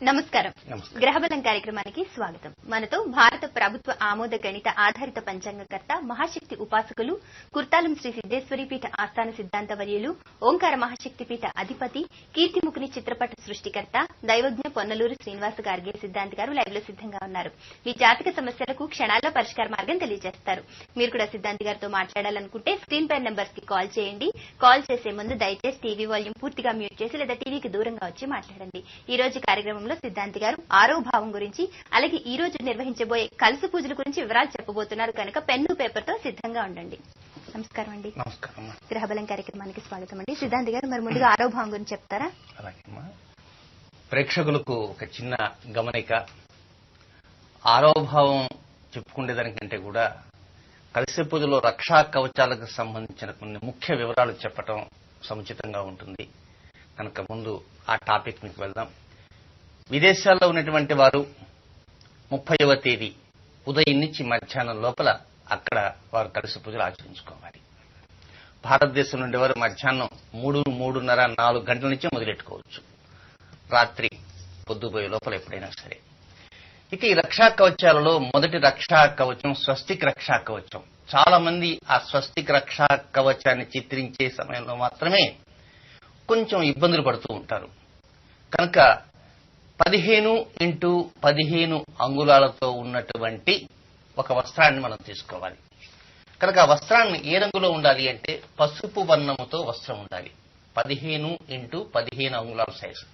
నమస్కారం. గ్రహబలం కార్యక్రమానికి స్వాగతం. మనతో భారత ప్రభుత్వ ఆమోద గణిత ఆధారిత పంచాంగకర్త, మహాశక్తి ఉపాసకులు, కుర్తాలం శ్రీ సిద్దేశ్వరి పీఠ ఆస్థాన సిద్ధాంత వర్యులు, ఓంకార మహాశక్తి పీఠ అధిపతి, కీర్తిముఖిని చిత్రపట సృష్టికర్త, దైవజ్ఞ పొన్నలూరు శ్రీనివాస గార్గే సిద్ధాంతి గారు లైవ్ లో సిద్ధంగా ఉన్నారు. మీ జాతక సమస్యలకు క్షణాల్లో పరిష్కార మార్గం తెలియజేస్తారు. మీరు కూడా సిద్ధాంతి గారితో మాట్లాడాలనుకుంటే స్క్రీన్ పై నెంబర్స్ కి కాల్ చేయండి. కాల్ చేసే ముందు దయచేసి టీవీ వాల్యూమ్ పూర్తిగా మ్యూట్ చేసి లేదా టీవీకి దూరంగా వచ్చి మాట్లాడండి. ఈ రోజు కార్యక్రమంలో సిద్ధాంతి గారు ఆరో భావం గురించి, అలాగే ఈ రోజు నిర్వహించబోయే కలస పూజల గురించి వివరాలు చెప్పబోతున్నారు కనుక పెన్ను పేపర్ తో సిద్ధంగా ఉండండి. నమస్కారం అండి. నమస్కారం. గ్రహబలం కార్యక్రమానికి స్వాగతం అండి. సిద్ధాంతి గారు మరి ముందుగా ఆరో భావం గురించి చెప్తారా? అలాగేమ్మా. ప్రేక్షకులకు ఒక చిన్న గమనిక. ఆరో భావం చెప్పుకునేదానికంటే కూడా కలశ పూజలో రక్షా కవచాలకు సంబంధించిన కొన్ని ముఖ్య వివరాలు చెప్పటం సముచితంగా ఉంటుంది కనుక ముందు ఆ టాపిక్ మీకు వెళ్దాం. విదేశాల్లో ఉన్నటువంటి వారు 30వ తేదీ ఉదయం నుంచి మధ్యాహ్నం లోపల అక్కడ వారు కలశ పూజలు ఆచరించుకోవాలి. భారతదేశం నుండి వారు మధ్యాహ్నం 3, 3:30, 4 గంటల నుంచే మొదలెట్టుకోవచ్చు. రాత్రి పొద్దుపోయే లోపల ఎప్పుడైనా సరే. ఇక ఈ రక్షా కవచాలలో మొదటి రక్షా కవచం స్వస్తిక్ రక్షా కవచం. చాలా మంది ఆ స్వస్తిక్ రక్షా కవచాన్ని చిత్రించే సమయంలో మాత్రమే కొంచెం ఇబ్బందులు పడుతూ ఉంటారు. కనుక 15x15 అంగుళాలతో ఉన్నటువంటి ఒక వస్త్రాన్ని మనం తీసుకోవాలి. కనుక ఆ వస్త్రాన్ని ఏ రంగులో ఉండాలి అంటే పసుపు వర్ణముతో వస్త్రం ఉండాలి. 15x15 అంగుళాల సైజు.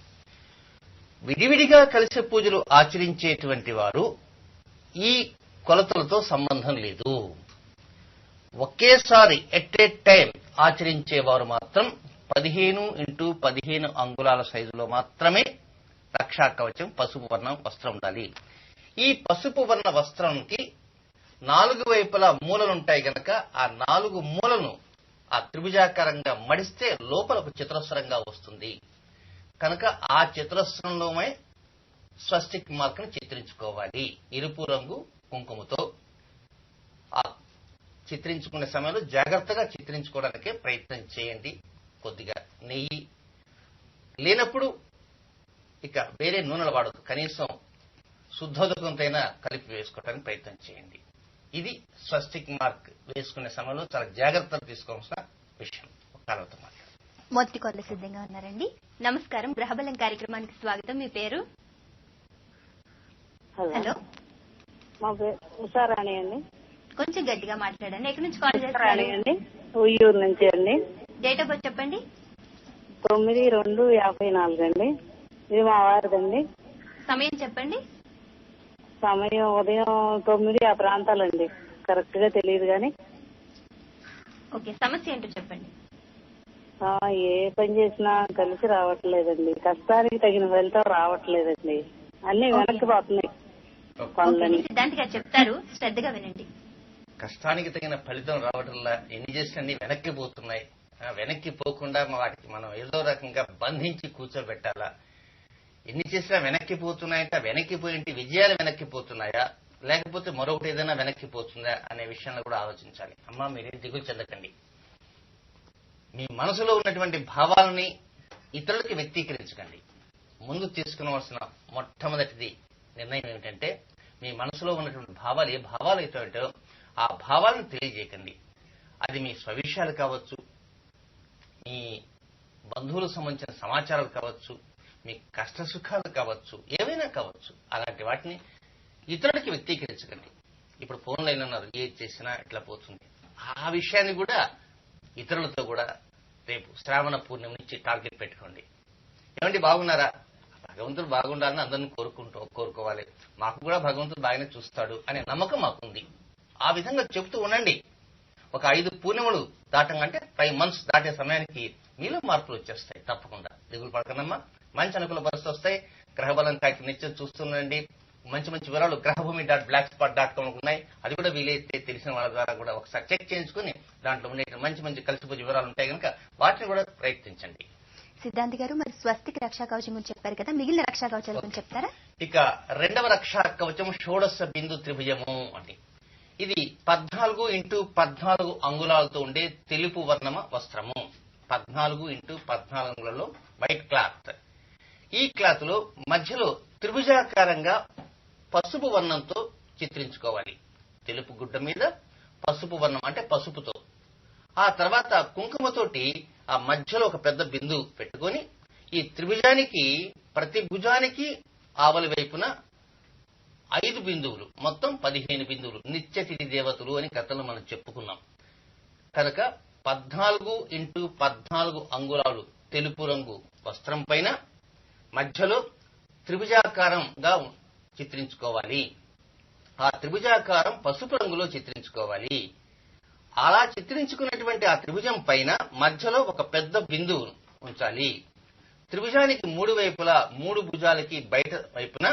విడివిడిగా కలశ పూజలు ఆచరించేటువంటి వారు ఈ కొలతలతో సంబంధం లేదు. ఒకేసారి ఎట్ ఏ టైం ఆచరించేవారు మాత్రం 15x15 అంగుళాల సైజులో మాత్రమే రక్షా కవచం పసుపు వర్ణ వస్త్రం ఉండాలి. ఈ పసుపు వర్ణ వస్త్రంకి 4 వైపులా మూలలుంటాయి గనక ఆ 4 మూలను ఆ త్రిభుజాకారంగా మడిస్తే లోపల ఒక చతురస్రంగా వస్తుంది. కనుక ఆ చతురస్రంలోనే స్వస్తిక్ మార్క్ను చిత్రించుకోవాలి. ఎరుపు రంగు కుంకుమతో ఆ చిత్రించుకునే సమయంలో జాగ్రత్తగా చిత్రించుకోవడానికే ప్రయత్నం చేయండి. కొద్దిగా నెయ్యి లేనప్పుడు ఇక వేరే నూనెలు వాడదు, కనీసం శుద్ధోదకంతైనా కలిపి వేసుకోవడానికి ప్రయత్నం చేయండి. ఇది స్వస్తిక్ మార్క్ వేసుకునే సమయంలో చాలా జాగ్రత్తలు తీసుకోవాల్సిన విషయం. కాలంతో మాట్లాడు. మొదటి కాల్ సిద్ధంగా ఉన్నారండి. నమస్కారం. గ్రహబలం కార్యక్రమానికి స్వాగతం. మీ పేరు? హలో, మా పేరు ఉషారాణి అండి. కొంచెం గట్టిగా మాట్లాడండి. ఎక్కడి నుంచి కాల్ చేస్తారు? ఉయ్యూరు నుంచి అండి. డేట్ ఆఫ్ బర్త్ చెప్పండి. 9/2/54 అండి. ఇది మా వారిదండి. సమయం చెప్పండి. సమయం ఉదయం 9 ఆ ప్రాంతాలండి. కరెక్ట్ గా తెలియదు కానీ. ఓకే, సమస్య ఏంటో చెప్పండి. ఏ పని చేసినా కలిసి రావట్లేదండి. కష్టానికి తగిన ఫలితం రావట్లేదండి. అన్ని వెనక్కి పోతున్నాయి పనులని. సిద్ధాంతి గారు చెప్తారు, శ్రద్ధగా వినండి. కష్టానికి తగిన ఫలితం రావడంలా ఎన్ని చేసినా అన్ని వెనక్కి పోతున్నాయి. వెనక్కి పోకుండా వాటికి మనం ఏదో రకంగా బంధించి కూర్చోబెట్టాలా? ఎన్ని చేసినా వెనక్కి పోతున్నాయంటే వెనక్కి పోయింటి విజయాలు వెనక్కి పోతున్నాయా, లేకపోతే మరొకటి ఏదైనా వెనక్కి పోతుందా అనే విషయంలో కూడా ఆలోచించాలి. అమ్మా, మీరేం దిగులు చెందకండి. మీ మనసులో ఉన్నటువంటి భావాలని ఇతరులకి వ్యక్తీకరించకండి. ముందు తీసుకునవలసిన మొట్టమొదటిది నిర్ణయం ఏమిటంటే మీ మనసులో ఉన్నటువంటి భావాలు ఏ భావాలు అయితే ఆ భావాలను తెలియజేయకండి. అది మీ స్వవిషయాలు కావచ్చు, మీ బంధువులకు సంబంధించిన సమాచారాలు కావచ్చు, మీ కష్ట సుఖాలు కావచ్చు, ఏమైనా కావచ్చు. అలాంటి వాటిని ఇతరులకి వ్యక్తీకరించకండి. ఇప్పుడు ఫోన్లో ఉన్నారు, ఏది చేసినా ఇట్లా పోతుంది. ఆ విషయాన్ని కూడా ఇతరులతో కూడా రేపు శ్రావణ పూర్ణిమ నుంచి టార్గెట్ పెట్టుకోండి. ఏమండి బాగున్నారా? భగవంతుడు బాగుండాలని అందరిని కోరుకోవాలి. మాకు కూడా భగవంతుడు బాగానే చూస్తాడు అనే నమ్మకం మాకుంది. ఆ విధంగా చెబుతూ ఉండండి. ఒక 5 పూర్ణిమలు దాటంటే 5 months దాటే సమయానికి మీలో మార్పులు వచ్చేస్తాయి. తప్పకుండా దిగులు పడకనమ్మా. మంచి అనుకూల పరిస్థితులు వస్తాయి. గ్రహబలం కార్యక్రమం నిత్యం చూస్తుండండి. మంచి మంచి వివరాలు grahbhumi.blogspot.com ఉన్నాయి. అది కూడా వీలైతే తెలిసిన వాళ్ళ ద్వారా కూడా ఒకసారి చెక్ చేయించుకుని దాంట్లో ఉండే మంచి కలిసి పూజ వివరాలు ఉంటాయి కనుక వాటిని కూడా ప్రయత్నించండి. సిద్ధాంతి గారు, మరి స్వస్తిక్ రక్షా కవచం గురించి చెప్పారు కదా, మిగిలిన రక్షా కవచాల గురించి చెప్తారా? ఇక రెండవ రక్షా కవచం షోడశ బిందు త్రిభుజము అని. ఇది 14x14 అంగుళాలతో ఉండే తెలుపు వర్ణమ వస్త్రము. 14x14 అంగుళాల్లో వైట్ క్లాత్. ఈ క్లాత్ లో మధ్యలో త్రిభుజాకారంగా పసుపు వర్ణంతో చిత్రించుకోవాలి. తెలుపు గుడ్డ మీద పసుపు వర్ణం అంటే పసుపుతో. ఆ తర్వాత కుంకుమతోటి ఆ మధ్యలో ఒక పెద్ద బిందువు పెట్టుకొని ఈ త్రిభుజానికి ప్రతి భుజానికి ఆవలి వైపున 5 బిందువులు, మొత్తం 15 బిందువులు. నిత్యతిథి దేవతలు అని కథలు మనం చెప్పుకున్నాం కనుక 14x14 అంగుళాలు తెలుపు రంగు వస్త్రం పైన మధ్యలో త్రిభుజాకారంగా చిత్రించుకోవాలి. ఆ త్రిభుజాకారం పసుపు రంగులో చిత్రించుకోవాలి. అలా చిత్రించుకున్నటువంటి ఆ త్రిభుజం పైన మధ్యలో ఒక పెద్ద బిందువు ఉంచాలి. త్రిభుజానికి 3 వైపులా 3 భుజాలకి బయట వైపున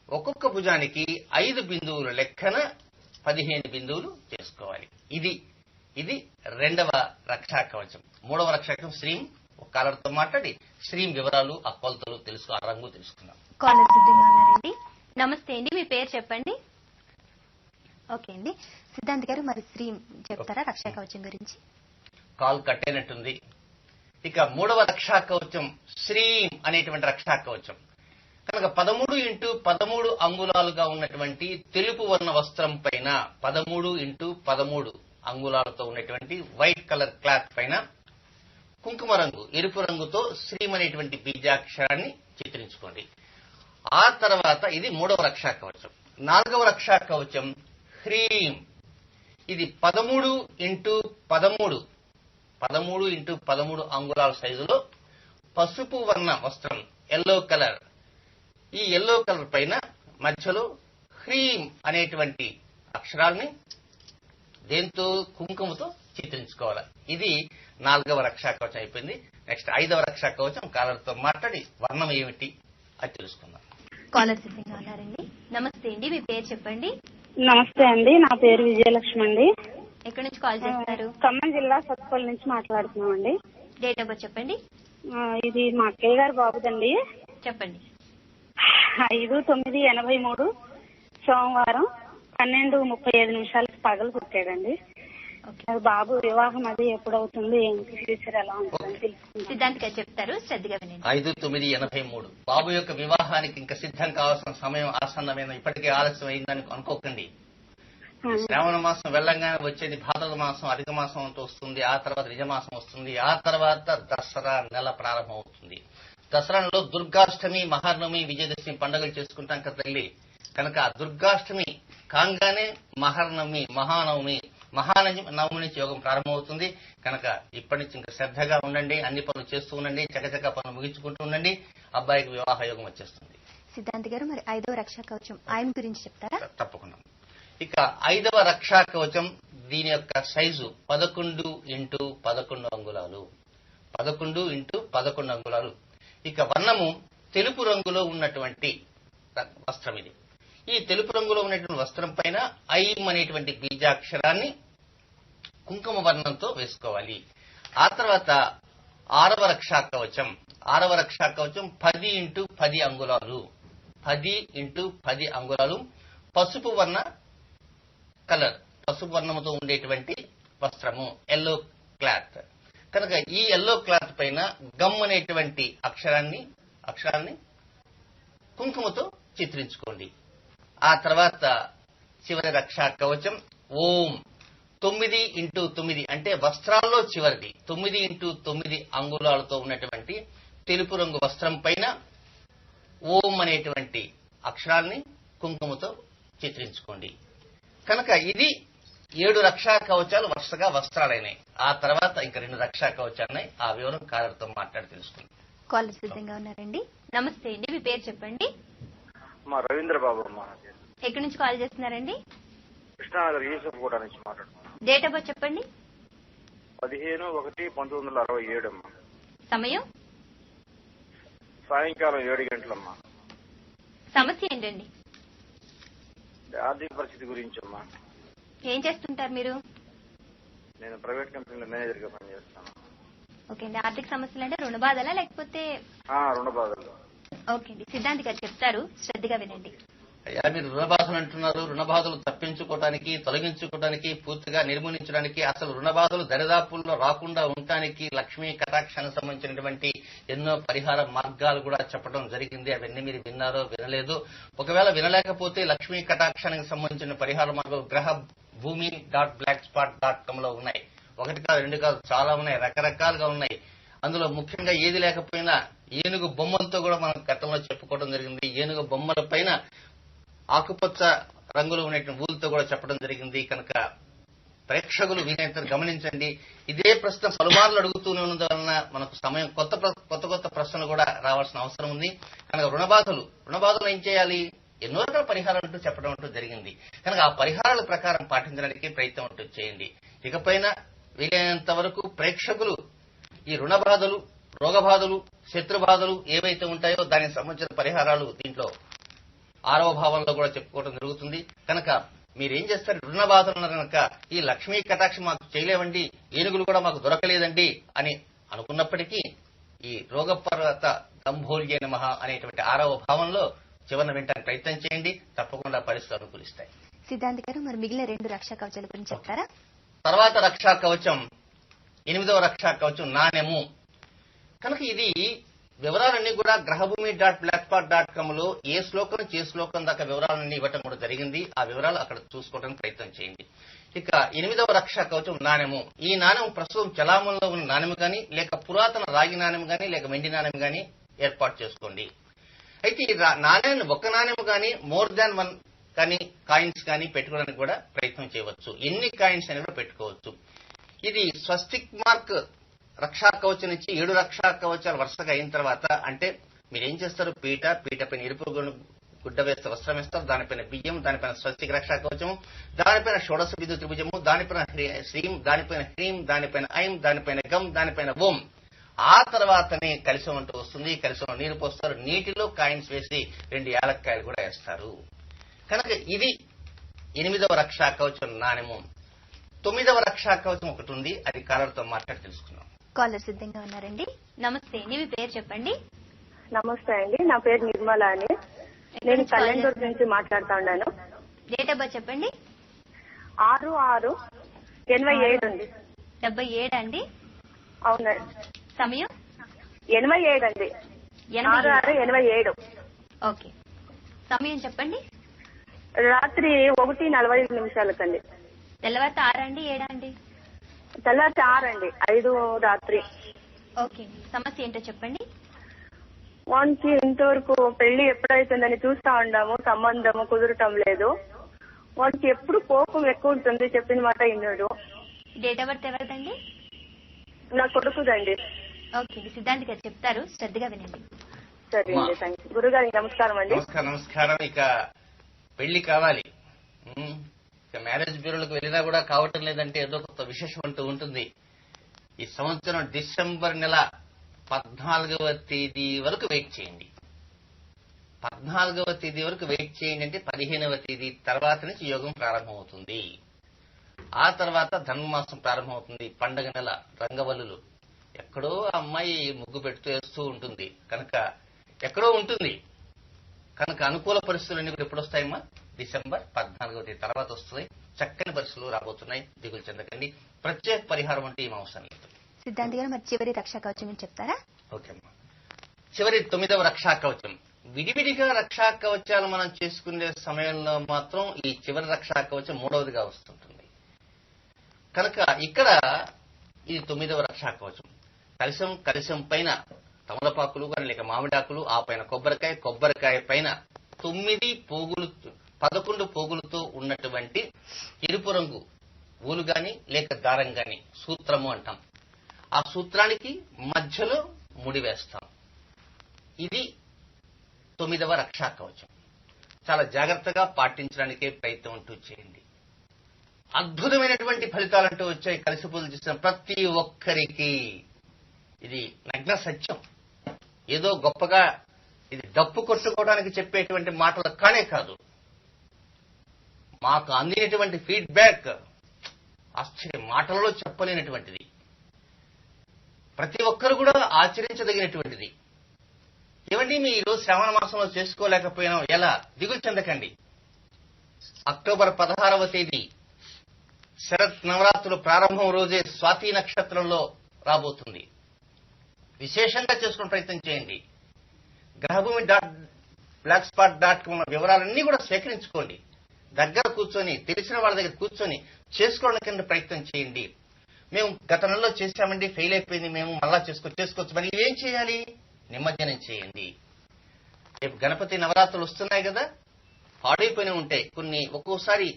ఒక్కొక్క భుజానికి 5 బిందువులు లెక్కన 15 బిందువులు చేసుకోవాలి. ఇది రెండవ రక్షా కవచం. మూడవ రక్షా కవచం శ్రీం. ఒక కాలర్తో మాట్లాడి శ్రీం వివరాలు, ఆ కొలతలు తెలుసు, ఆ రంగు తెలుసుకుందాం. కాలర్ సిద్ధంగా ఉన్నారండి. నమస్తే అండి, మీ పేరు చెప్పండి. ఓకే అండి, సిద్ధాంత్ గారు మరి శ్రీం చెప్తారా రక్షా కవచం గురించి? కాల్ కట్ అయినట్టుంది. ఇక మూడవ రక్షా కవచం శ్రీం అనేటువంటి రక్షా కవచం కనుక 13x13 అంగుళాలుగా ఉన్నటువంటి తెలుపు వర్ణ వస్త్రం పైన 13x13 అంగుళాలతో ఉన్నటువంటి వైట్ కలర్ క్లాత్ పైన కుంకుమ రంగు, ఎరుపు రంగుతో శ్రీం అనేటువంటి బీజాక్షరాన్ని చిత్రించుకోండి. ఆ తర్వాత ఇది మూడవ రక్షా కవచం. నాలుగవ రక్షా కవచం హ్రీం. ఇది 13x13 అంగుళాల సైజులో పసుపు వర్ణ వస్త్రం, ఎల్లో కలర్. ఈ ఎల్లో కలర్ పైన మధ్యలో హ్రీం అనేటువంటి అక్షరాల్ని దేంతో కుంకుమతో చిత్రించుకోవాలి. ఇది నాలుగవ రక్షా కవచం అయిపోయింది. నెక్స్ట్ ఐదవ రక్షా కవచం కాలర్తో మాట్లాడి వర్ణం ఏమిటి అది తెలుసుకుందాం. కాలర్ సిద్ధంగా ఉన్నారండి. నమస్తే అండి, మీ పేరు చెప్పండి. నమస్తే అండి, నా పేరు విజయలక్ష్మి అండి. ఎక్కడి నుంచి కాల్ చేస్తారు? ఖమ్మం జిల్లా సత్తుపల్లి నుంచి మాట్లాడుతున్నామండి. డేట్ ఆఫ్ బర్త్ చెప్పండి. ఇది మా అక్కయ్య గారి బాబుదండి. చెప్పండి. 5/9/83 సోమవారం 12:35 పగలు పుట్టాడండి. బాబు వివాహం అది ఎప్పుడవుతుంది, ఏంటి ఫ్యూచర్ ఎలా ఉంటుందని తెలుసుకుంటాం. సిద్ధాంత్ గారు చెప్తారు, శ్రద్ధగా వినండి. 5/9/83 బాబు యొక్క వివాహానికి ఇంకా సిద్ధం కావాల్సిన సమయం ఆసన్నమైన, ఇప్పటికే ఆలస్యం అయిందని అనుకోకండి. శ్రావణ మాసం వెళ్ళంగానే వచ్చేది భాద్రపద మాసం, అధిక మాసం అంటూ వస్తుంది. ఆ తర్వాత నిజమాసం వస్తుంది. ఆ తర్వాత దసరా నెల ప్రారంభం అవుతుంది. దసరాలో దుర్గాష్టమి, మహానవమి, విజయదశమి పండుగలు చేసుకుంటాం కదా తల్లి. కనుక ఆ దుర్గాష్టమి కాగానే మహానవమి, మహానవమి నుంచి యోగం ప్రారంభమవుతుంది. కనుక ఇప్పటి నుంచి ఇంకా శ్రద్ధగా ఉండండి, అన్ని పనులు చేస్తూ ఉండండి, చకచక పనులు ముగించుకుంటూ ఉండండి. అబ్బాయికి వివాహ యోగం వచ్చేస్తుంది. సిద్ధాంత్ గారు మరి ఐదవ రక్షా కవచం ఆయన గురించి చెప్తారా? తప్పకుండా. ఇక ఐదవ రక్షా కవచం, దీని యొక్క సైజు 11x11 అంగుళాలు. 11x11 అంగుళాలు. ఇక వర్ణము తెలుపు రంగులో ఉన్నటువంటి వస్త్రం ఇది. ఈ తెలుపు రంగులో ఉన్నటువంటి వస్త్రం పైన ఐం అనేటువంటి బీజాక్షరాన్ని కుంకుమ వర్ణంతో వేసుకోవాలి. ఆ తర్వాత ఆరవ రక్షా కవచం 10x10 అంగుళాలు. 10x10 అంగుళాలు పసుపు వర్ణ కలర్, పసుపు వర్ణముతో ఉండేటువంటి వస్త్రము, ఎల్లో క్లాత్. కనుక ఈ ఎల్లో క్లాత్ పైన గమ్ అనేటువంటి అక్షరాన్ని కుంకుమతో చిత్రించుకోండి. ఆ తర్వాత చివరి రక్షా కవచం ఓం. 9x9 అంటే వస్త్రాల్లో చివరిది. 9x9 అంగుళాలతో ఉన్నటువంటి తెలుపు రంగు వస్త్రం పైన ఓం అనేటువంటి అక్షరాల్ని కుంకుమతో చిత్రించుకోండి. కనుక ఇది 7 రక్షా కవచాలు వరుసగా వస్త్రాలైనాయి. ఆ తర్వాత ఇంకా 2 రక్షా కవచాలున్నాయి. ఆ వివరం కాలర్తో మాట్లాడి తెలుసుకుందాం. కాలర్ సిద్ధంగా ఉన్నారండి. నమస్తే అండి, మీ పేరు చెప్పండి. మా రవీంద్ర బాబు అమ్మా. ఎక్కడి నుంచి కాల్ చేస్తున్నారండి? కృష్ణానగర్ యూసఫ్ కూడా నుంచి మాట్లాడుతున్నాను. డేట్ ఆఫ్ బర్త్ చెప్పండి. 15/1/1967 అమ్మా. సమయం సాయంకాలం 7 గంటలమ్మా. సమస్య ఏంటండి? ఆర్థిక పరిస్థితి గురించి అమ్మా. ఏం చేస్తుంటారు మీరు? నేను ప్రైవేట్ కంపెనీలో మేనేజర్ గా పనిచేస్తాను. ఓకే అండి, ఆర్థిక సమస్యలు అంటే రుణ బాధలా లేకపోతే? రుణ బాధలు. ఓకే అండి, సిద్ధాంత్ గారు చెప్తారు, శ్రద్ధగా వినండి. అయ్యా మీరు రుణబాధలు అంటున్నారు. రుణబాధలు తప్పించుకోవడానికి, తొలగించుకోవడానికి, పూర్తిగా నిర్మూలించడానికి, అసలు రుణబాధలు దరిదాపుల్లో రాకుండా ఉండటానికి లక్ష్మీ కటాక్షానికి సంబంధించినటువంటి ఎన్నో పరిహార మార్గాలు కూడా చెప్పడం జరిగింది. అవన్నీ మీరు విన్నారో వినలేదు. ఒకవేళ వినలేకపోతే లక్ష్మీ కటాక్షానికి సంబంధించిన పరిహార మార్గాలు grahbhoomi.blogspot.com లో ఉన్నాయి. ఒకటి కాదు, రెండు కాదు, చాలా ఉన్నాయి, రకరకాలుగా ఉన్నాయి. అందులో ముఖ్యంగా ఏది లేకపోయినా ఏనుగు బొమ్మలతో కూడా మనం గతంలో చెప్పుకోవడం జరిగింది. ఏనుగు బొమ్మల పైన ఆకుపచ్చ రంగులు ఉన్నటువంటి ఊలతో కూడా చెప్పడం జరిగింది. కనుక ప్రేక్షకులు వీలైనంత గమనించండి. ఇదే ప్రశ్న పలుమార్లు అడుగుతూనే ఉన్నందువలన మనకు సమయం కొత్త ప్రశ్నలు కూడా రావాల్సిన అవసరం ఉంది. కనుక రుణబాధలు ఏం చేయాలి? ఎన్నో రకాల పరిహారాలు అంటూ చెప్పడం అంటూ జరిగింది. కనుక ఆ పరిహారాల ప్రకారం పాటించడానికి ప్రయత్నం అంటూ చేయండి. ఇకపైన వీలైనంత వరకు ప్రేక్షకులు ఈ రుణ బాధలు, రోగ బాధలు, శత్రు బాధలు ఏవైతే ఉంటాయో దానికి సంబంధించిన పరిహారాలు దీంట్లో 6వ భావంలో కూడా చెప్పుకోవడం జరుగుతుంది. కనుక మీరేం చేస్తారు? రుణ బాధలు ఉన్నారు కనుక ఈ లక్ష్మీ కటాక్షం మాకు చేయలేవండి, ఏనుగులు కూడా మాకు దొరకలేదండి అని అనుకున్నప్పటికీ ఈ రోగపర్వత గంభోల్య నమః అనేటువంటి 6వ భావంలో చివరిన వింటానికి ప్రయత్నం చేయండి. తప్పకుండా పరిస్థితులు అనుకూలిస్తాయి. సిద్ధాంత్ గారు, మరి మిగిలిన 2 రక్షా కవచాల గురించి చెప్తారా? తర్వాత రక్షా కవచం 8వ రక్షా కవచం నాణెము. కనుక ఇది వివరాలన్నీ కూడా grahbhoomi.blogspot.com లో ఏ శ్లోకం నుంచి ఏ శ్లోకం దాకా వివరాలన్నీ ఇవ్వటం కూడా జరిగింది. ఆ వివరాలు అక్కడ చూసుకోవడానికి ప్రయత్నం చేయండి. ఇక 8వ రక్షా కవచం నాణెము. ఈ నాణెం ప్రస్తుతం చలామణిలో ఉన్న నాణెము కానీ, లేక పురాతన రాగి నాణెం కానీ, లేక వెండి నాణెం కానీ ఏర్పాటు చేసుకోండి. అయితే ఈ నాణ్యాన్ని ఒక నాణ్యం కానీ మోర్ దాన్ 1 కానీ కాయిన్స్ కానీ పెట్టుకోవడానికి కూడా ప్రయత్నం చేయవచ్చు. ఎన్ని కాయిన్స్ అని కూడా పెట్టుకోవచ్చు. ఇది స్వస్తిక్ మార్క్ రక్షా కవచం నుంచి 7 రక్షా కవచాలు వరుసగా అయిన తర్వాత, అంటే మీరేం చేస్తారు? పీట పైన ఎరుపు గుడ్డ వేస్తే వస్త్రం వేస్తారు, దానిపైన బియ్యం, దానిపైన స్వస్తిక్ రక్షా కవచము, దానిపైన షోడశ బిందు త్రిభుజము, దానిపైన శ్రీం, దానిపైన హ్రీం, దానిపైన ఐం, దానిపైన గం, దానిపైన ఓం. ఆ తర్వాతనే కలశం అంటూ వస్తుంది. కలశంలో నీరు పోస్తారు, నీటిలో కాయిన్స్ వేసి 2 యాలక్కాయలు కూడా వేస్తారు. కనుక ఇది 8వ రక్షా కవచం నాణెము. 9వ రక్షా కవచం ఒకటి ఉంది, అది కాలర్తో మాట్లాడి తెలుసుకున్నాం. కాలర్ సిద్ధంగా ఉన్నారండి. నమస్తే, మీ పేరు చెప్పండి. నమస్తే అండి, నా పేరు నిర్మల అని. నేను కళ్యాణ్పూర్ నుంచి మాట్లాడుతా ఉన్నాను. డేట్ ఆఫ్ బర్త్ చెప్పండి. 6/6/87 అండి. 77 అండి? అవునండి. సమయం 87 అండి. 6/6/87. ఓకే, సమయం చెప్పండి. రాత్రి 1:45 తెల్లవారితే 6 అండి 7 అండి? తెల్లారి 6 అండి, 5 రాత్రి. ఓకే, సమస్య ఏంటో చెప్పండి. వానికి ఇంతవరకు పెళ్లి ఎప్పుడైతుందని చూస్తా ఉన్నాము, సంబంధము కుదరటం లేదు. వానికి ఎప్పుడు కోపం ఎక్కువ ఉంటుంది, చెప్పిన మాట విన్నాడు. డేట్ ఆఫ్ బర్త్ ఎవరిదండి? నా కొడుకుదండి. ఓకే, సిద్ధాంత్ గారు చెప్తారు, శ్రద్ధగా వినండి. సరే అండి, థ్యాంక్ యూ. గురుగారికి నమస్కారం అండి. నమస్కారం. ఇక పెళ్లి కావాలి, ఇక మ్యారేజ్ బ్యూరోలకు వెళ్ళినా కూడా కావటం లేదంటే ఏదో కొత్త విశేషం అంటూ ఉంటుంది. ఈ సంవత్సరం డిసెంబర్ నెల 14వ తేదీ వరకు వెయిట్ చేయండి. 14వ తేదీ వరకు వెయిట్ చేయండి అంటే 15వ తేదీ తర్వాత నుంచి యోగం ప్రారంభమవుతుంది. ఆ తర్వాత ధనుర్మాసం ప్రారంభమవుతుంది. పండగ నెల, రంగవల్లులు. ఎక్కడో అమ్మాయి ముగ్గు పెడుతూ వేస్తూ ఉంటుంది, కనుక ఎక్కడో ఉంటుంది. కనుక అనుకూల పరిస్థితులన్నీ కూడా ఎప్పుడు వస్తాయమ్మా? డిసెంబర్ 14వ తేదీ తర్వాత వస్తున్నాయి. చక్కని పరిస్థితులు రాబోతున్నాయి, దిగులు చెందకండి. ప్రత్యేక పరిహారం అంటే ఏం అవసరం లేదు. సిద్ధాంత్ గారు, మరి చివరి రక్షా కవచం చెప్తారా? ఓకే అమ్మా. చివరి 9వ రక్షా కవచం. విడివిడిగా రక్షా కవచాలు మనం చేసుకునే సమయంలో మాత్రం ఈ చివరి రక్షా కవచం 3వదిగా వస్తుంటుంది. కనుక ఇక్కడ ఇది 9వ రక్షా కవచం. కలశం పైన తమలపాకులు కానీ లేక మామిడాకులు, ఆ పైన కొబ్బరికాయ పైన 11 పోగులతో ఉన్నటువంటి ఎరుపు రంగు ఊలు గాని లేక దారం గాని, సూత్రము అంటాం. ఆ సూత్రానికి మధ్యలో ముడి వేస్తాం. ఇది 9వ రక్షా కవచం. చాలా జాగ్రత్తగా పాటించడానికే ప్రయత్నం అంటూ చేయండి. అద్భుతమైనటువంటి ఫలితాలంటూ వచ్చాయి. కలిసి పూజలు చేసిన ప్రతి ఒక్కరికి ఇది నగ్న సత్యం. ఏదో గొప్పగా ఇది డప్పు కొట్టుకోవడానికి చెప్పేటువంటి మాటలు కానే కాదు. మాకు అందినటువంటి ఫీడ్బ్యాక్ ఆశ్చర్య మాటలలో చెప్పలేనటువంటిది. ప్రతి ఒక్కరు కూడా ఆచరించదగినటువంటిది. ఏమండి మీరు శ్రావణ మాసంలో చేసుకోలేకపోయినాం ఎలా? దిగులు చెందకండి. అక్టోబర్ 16వ తేదీ శరత్ నవరాత్రులు ప్రారంభం రోజే స్వాతి నక్షత్రంలో రాబోతుంది. విశేషంగా చేసుకునే ప్రయత్నం చేయండి. grahbhumi.blogspot.com వివరాలన్నీ కూడా సేకరించుకోండి. దగ్గర కూర్చొని తెలిసిన వాళ్ళ దగ్గర కూర్చొని చేసుకోవడానికి ప్రయత్నం చేయండి. మేము గత నెలలో చేశామండి, ఫెయిల్ అయిపోయింది, మేము మళ్ళా చేసుకోవచ్చు. మరి ఇవేం చేయాలి? నిమజ్జనం చేయండి. రేపు గణపతి నవరాత్రులు వస్తున్నాయి కదా, పాడైపోయిన ఉంటాయి కొన్ని. ఒక్కోసారి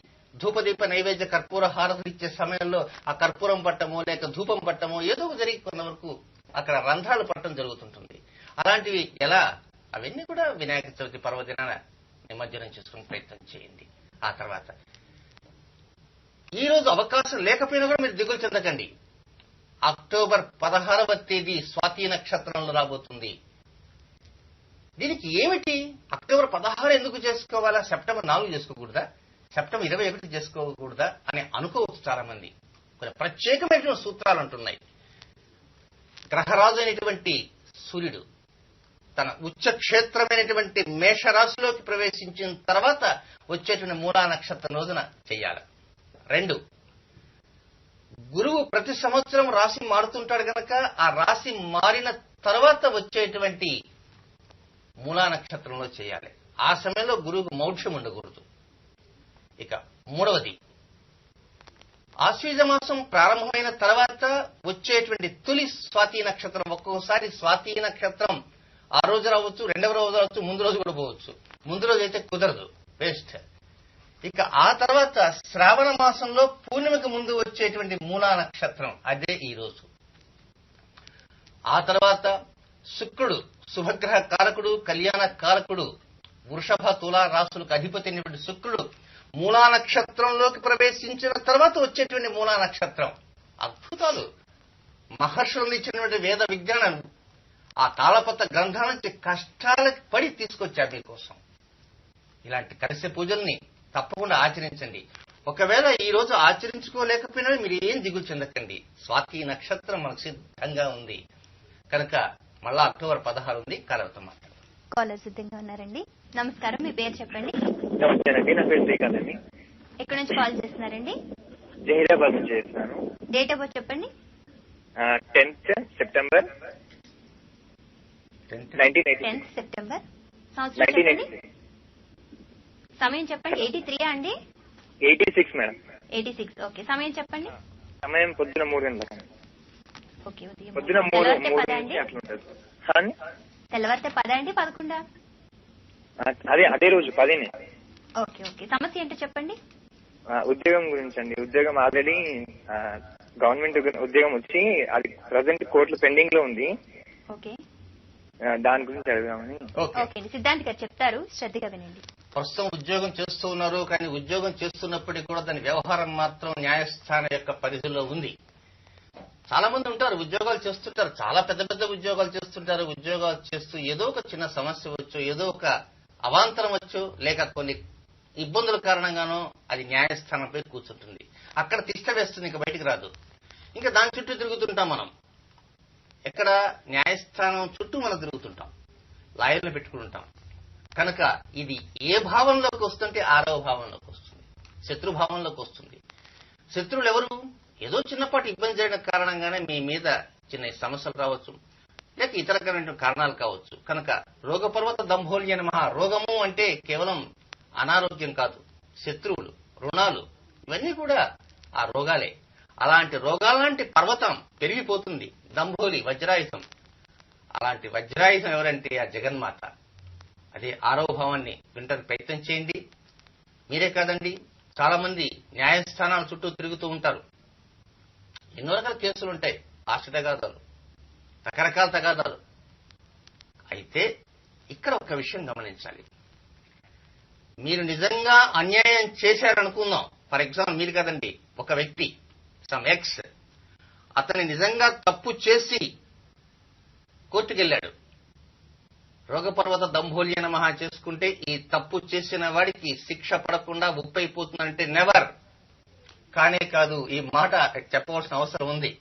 ధూపదీప నైవేద్య కర్పూర హారతులు ఇచ్చే సమయంలో ఆ కర్పూరం పట్టమో లేక ధూపం పట్టమో ఏదో జరిగి కొంతవరకు అక్కడ రంధ్రాలు పట్టడం జరుగుతుంటుంది. అలాంటివి ఎలా? అవన్నీ కూడా వినాయక చవితి పర్వదినాన నిమజ్జనం చేసుకునే ప్రయత్నం చేయండి. ఆ తర్వాత ఈ రోజు అవకాశం లేకపోయినా కూడా మీరు దిగులు చెందకండి. అక్టోబర్ 16వ తేదీ స్వాతి నక్షత్రంలో రాబోతుంది. దీనికి ఏమిటి? అక్టోబర్ 16 ఎందుకు చేసుకోవాలా? సెప్టెంబర్ 4 చేసుకోకూడదా? సెప్టెంబర్ 21 చేసుకోకూడదా అని అనుకోవచ్చు చాలా మంది. కొన్ని ప్రత్యేకమైనటువంటి సూత్రాలు ఉంటున్నాయి. గ్రహరాజు అయినటువంటి సూర్యుడు తన ఉచ్చ క్షేత్రమైనటువంటి మేషరాశిలోకి ప్రవేశించిన తర్వాత వచ్చేటువంటి మూలా నక్షత్రం రోజున చెయ్యాలి. 2, గురువు ప్రతి సంవత్సరం రాశి మారుతుంటాడు గనక ఆ రాశి మారిన తర్వాత వచ్చేటువంటి మూలా నక్షత్రంలో చేయాలి. ఆ సమయంలో గురువుకు మౌఢ్యం ఉండకూడదు. ఇక 3వది, ఆశ్వీజ మాసం ప్రారంభమైన తర్వాత వచ్చేటువంటి తొలి స్వాతి నక్షత్రం. ఒక్కోసారి స్వాతి నక్షత్రం ఆ రోజు రావచ్చు, 2వ రోజు రావచ్చు, ముందు రోజు కూడా పోవచ్చు. ముందు రోజు అయితే కుదరదు, వేస్ట్. ఇక ఆ తర్వాత శ్రావణ మాసంలో పూర్ణిమకి ముందు వచ్చేటువంటి మూలా నక్షత్రం, అదే ఈ రోజు. ఆ తర్వాత శుక్రుడు శుభగ్రహ కారకుడు, కళ్యాణ కారకుడు, వృషభ తులా రాశులకు అధిపతి అయినటువంటి శుక్రుడు మూలా నక్షత్రంలోకి ప్రవేశించిన తర్వాత వచ్చేటువంటి మూలా నక్షత్రం. అద్భుతాలు. మహర్షులు ఇచ్చినటువంటి వేద విజ్ఞానం ఆ తాళపత్ర గ్రంథాల నుంచి కష్టాలకు పడి తీసుకొచ్చారు మీకోసం. ఇలాంటి కలశ పూజల్ని తప్పకుండా ఆచరించండి. ఒకవేళ ఈ రోజు ఆచరించుకోలేకపోయినా మీరు ఏం దిగులు చెందకండి. స్వాతి నక్షత్రం మనకు సిద్ధంగా ఉంది కనుక మళ్ళా అక్టోబర్ 16 ఉంది. కలవతో మాట్లాడు. కాలర్ సిద్ధంగా ఉన్నారండి. నమస్కారం, మీ పేరు చెప్పండి. నమస్కారం, నా పేరు శ్రీకాంత్ అండి. ఎక్కడి నుంచి కాల్ చేస్తున్నారండి? జహీరాబాద్ నుంచి చేస్తున్నాను. డేట్ ఆఫ్ బర్త్ చెప్పండి. 10th September 1983. 10th September. సంవత్సరం చెప్పండి. సమయం చెప్పండి. 83 అండి? 86 మేడం. 86. ఓకే. సమయం చెప్పండి. సమయం పొద్దున 3 గంటలకు. ఓకే. పొద్దున 3 నుంచి అట్లా ఉంటుంది. తెల్లవారితే 10 అండి 11? అదే రోజు 10నే. ఓకే. సమస్య ఏంటో చెప్పండి. ఉద్యోగం గురించి అండి. ఉద్యోగం ఆల్రెడీ గవర్నమెంట్ ఉద్యోగం వచ్చి అది ప్రజెంట్ కోర్టులో పెండింగ్ లో ఉంది. ఓకే. దాని గురించి అడుగుదామని. ఓకే. సిద్ధాంత్ గారు చెప్తారు, శ్రద్ధగా వినండి. ప్రస్తుతం ఉద్యోగం చేస్తూ ఉన్నారు, కానీ ఉద్యోగం చేస్తున్నప్పటికీ కూడా దాని వ్యవహారం మాత్రం న్యాయస్థానం యొక్క పరిధిలో ఉంది. చాలా మంది ఉంటారు, ఉద్యోగాలు చేస్తుంటారు, చాలా పెద్ద పెద్ద ఉద్యోగాలు చేస్తుంటారు. ఉద్యోగాలు చేస్తూ ఏదో ఒక చిన్న సమస్య వచ్చు, ఏదో ఒక అవాంతరం వచ్చు, లేక కొన్ని ఇబ్బందుల కారణంగానో అది న్యాయస్థానంపై కూర్చుంటుంది. అక్కడ తిష్ట వేస్తుంది, ఇంకా బయటికి రాదు. ఇంకా దాని చుట్టూ తిరుగుతుంటాం మనం. ఎక్కడ? న్యాయస్థానం చుట్టూ మనం తిరుగుతుంటాం, లాయర్లు పెట్టుకుంటాం. కనుక ఇది ఏ భావంలోకి వస్తుంటే 6వ భావంలోకి వస్తుంది, శత్రుభావంలోకి వస్తుంది. శత్రువులు ఎవరు? ఏదో చిన్నపాటి ఇబ్బంది చేయడం కారణంగానే మీ మీద చిన్న సమస్యలు రావచ్చు, లేక ఇతర కారణాలు కావచ్చు. కనుక రోగపర్వత దంభోల్య నమః. రోగము అంటే కేవలం అనారోగ్యం కాదు, శత్రువులు, రుణాలు, ఇవన్నీ కూడా ఆ రోగాలే. అలాంటి రోగాలాంటి పర్వతం పెరిగిపోతుంది. దంభోలి వజ్రాయుధం. అలాంటి వజ్రాయుధం ఎవరంటే ఆ జగన్మాత. అదే 6వ భావాన్ని వినడానికి ప్రయత్నం చేయండి. మీరే కాదండి, చాలా మంది న్యాయస్థానాల చుట్టూ తిరుగుతూ ఉంటారు. ఎన్నో రకాల కేసులు ఉంటాయి, ఆస్తి తగాదాలు, రకరకాల తగాదాలు. అయితే ఇక్కడ ఒక విషయం గమనించాలి. మీరు నిజంగా అన్యాయం చేశారనుకుందాం. ఫర్ ఎగ్జాంపుల్, మీరు కదండి, ఒక వ్యక్తి సమ్ ఎక్స్, అతన్ని నిజంగా తప్పు చేసి కోర్టుకెళ్ళాడు. రోగపర్వత దంభోల్య నమః చేసుకుంటే ఈ తప్పు చేసిన వాడికి శిక్ష పడకుండా ఉప్పైపోతుందంటే నెవర్. కానే కాదు. ఈ మాట చెప్పవలసిన అవసరం ఉంది.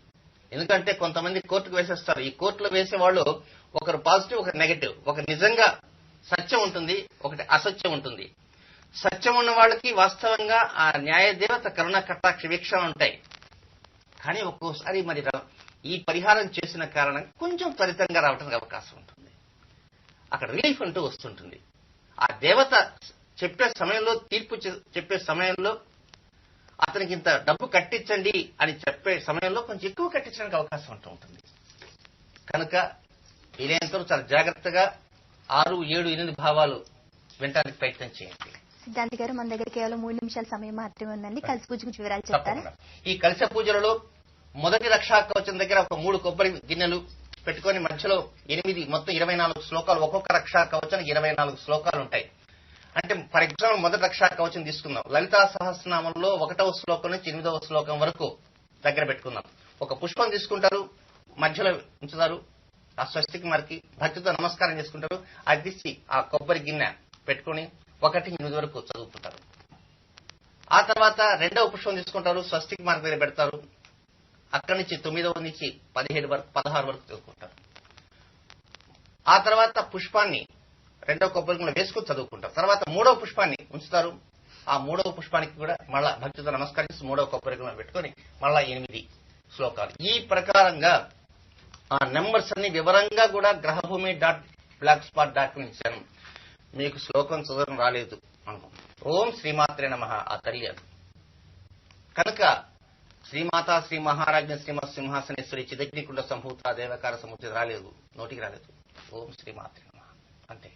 ఎందుకంటే కొంతమంది కోర్టుకు వేసేస్తారు. ఈ కోర్టులో వేసే వాళ్ళు ఒకరు పాజిటివ్, ఒకరు నెగటివ్. ఒక నిజంగా సత్యం ఉంటుంది, ఒకటి అసత్యం ఉంటుంది. సత్యం ఉన్న వాళ్ళకి వాస్తవంగా ఆ న్యాయదేవత కరుణ కటాక్ష వీక్షణ ఉంటాయి. కానీ ఒక్కోసారి మరి ఈ పరిహారం చేసిన కారణం కొంచెం త్వరితంగా రావడానికి అవకాశం ఉంటుంది. అక్కడ రిలీఫ్ అంటూ వస్తుంటుంది. ఆ దేవత చెప్పే సమయంలో, తీర్పు చెప్పే సమయంలో అతనికి ఇంత డబ్బు కట్టించండి అని చెప్పే సమయంలో కొంచెం ఎక్కువ కట్టించడానికి అవకాశం ఉంటూ ఉంటుంది. కనుక వీలైనంతవరకు చాలా జాగ్రత్తగా 6, 7, 8 భావాలు వినడానికి ప్రయత్నం చేయండి. సిద్ధాంతి గారు, మన దగ్గర కేవలం 3 నిమిషాల సమయం మాత్రమే ఉందండి. కలశ పూజ గురించి వివరాలు చెప్తారా? ఈ కలశ పూజలలో మొదటి రక్షా కవచం దగ్గర ఒక 3 కొబ్బరి గిన్నెలు పెట్టుకుని మధ్యలో 8, మొత్తం 24 శ్లోకాలు. ఒక్కొక్క రక్షా కవచానికి 24 శ్లోకాలు ఉంటాయి. అంటే ఫర్ ఎగ్జాంపుల్ మొదటి రక్షా కవచం తీసుకుందాం. లలితా సహస్రనామంలో 1వ శ్లోకం నుంచి 8వ శ్లోకం వరకు దగ్గర పెట్టుకుందాం. ఒక పుష్పం తీసుకుంటారు, మధ్యలో ఉంచుతారు, ఆ స్వస్తికి మరికి భక్తితో నమస్కారం చేసుకుంటారు. అది తీసి ఆ కొబ్బరి గిన్నె పెట్టుకుని 1-8 వరకు చదువుకుంటారు. ఆ తర్వాత 2వ పుష్పం తీసుకుంటారు, స్వస్తికి మార్క్ దగ్గర పెడతారు. అక్కడి నుంచి 9వ నుంచి 16 వరకు చదువుకుంటారు. ఆ తర్వాత పుష్పాన్ని 2వ కొబ్బరి గిన్నెలో వేసుకుని చదువుకుంటారు. తర్వాత 3వ పుష్పాన్ని ఉంచుతారు. ఆ 3వ పుష్పానికి కూడా మళ్ళా భక్తితో నమస్కరించి 3వ కొబ్బరి గిన్నెలో పెట్టుకుని మళ్ళా 8 శ్లోకాలు. ఈ ప్రకారంగా ఆ నెంబర్స్ అన్ని వివరంగా కూడా grahbhumi.blogspot.com ఇచ్చాను. మీకు శ్లోకం చదవడం రాలేదు అనుకో, ఓం శ్రీమాత్రే నమః ఆ తల్లి అది. కనుక శ్రీమాత శ్రీ మహారాజ్ఞ శ్రీమత్ సింహాసనేశ్వరి చిదగ్నికుండ సంభూత దేవకార సముద్ర రాలేదు, నోటికి రాలేదు. ఓం శ్రీమాత్రే నమః అంతే.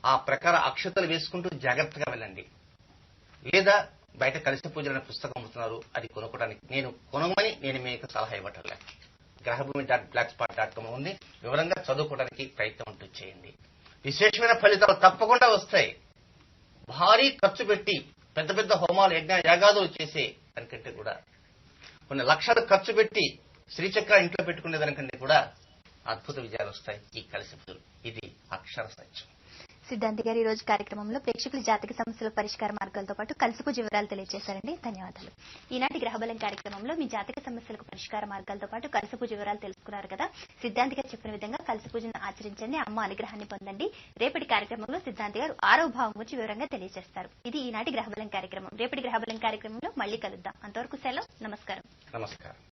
ఆ ప్రకారం అక్షతలు వేసుకుంటూ జాగ్రత్తగా వెళ్ళండి. లేదా బయట కలశ పూజలు అనే పుస్తకం అమ్ముతున్నారు, అది కొనుక్కోవడానికి కొనమని నేను మీకు సలహా ఇవ్వటంలే. grahbhumi.blogspot.com ఉంది, వివరంగా చదువుకోవడానికి ప్రయత్నం ఉంటూ చేయండి. విశేషమైన ఫలితాలు తప్పకుండా వస్తాయి. భారీ ఖర్చు పెట్టి పెద్ద పెద్ద హోమాలు, యాగాదులు చేసే దానికంటే కూడా, కొన్ని లక్షలు ఖర్చు పెట్టి శ్రీచక్ర ఇంట్లో పెట్టుకునే దానికంటే కూడా అద్భుత విజయాలు వస్తాయి ఈ కలశ పూజలు. ఇది అక్షర సత్యం. సిద్ధాంతి గారు, ఈ రోజు కార్యక్రమంలో ప్రేక్షకుల జాతక సమస్యల పరిష్కార మార్గాలతో పాటు కలశ పూజ వివరాలు తెలియజేశారండి. ధన్యవాదాలు. ఈనాటి గ్రహబలం కార్యక్రమంలో మీ జాతక సమస్యలకు పరిష్కార మార్గాలతో పాటు కలశ పూజ వివరాలు తెలుసుకున్నారు కదా. సిద్ధాంతి గారు చెప్పిన విధంగా కలశ పూజను ఆచరించండి, అమ్మ అనుగ్రహాన్ని పొందండి. రేపటి కార్యక్రమంలో సిద్ధాంతి గారు 6వ భావం గురించి వివరంగా తెలియజేస్తారు. ఇది ఈనాటి గ్రహబలం కార్యక్రమం. రేపటి గ్రహబలం కార్యక్రమంలో మళ్ళీ కలుద్దాం. అంతవరకు సెలవు. నమస్కారం.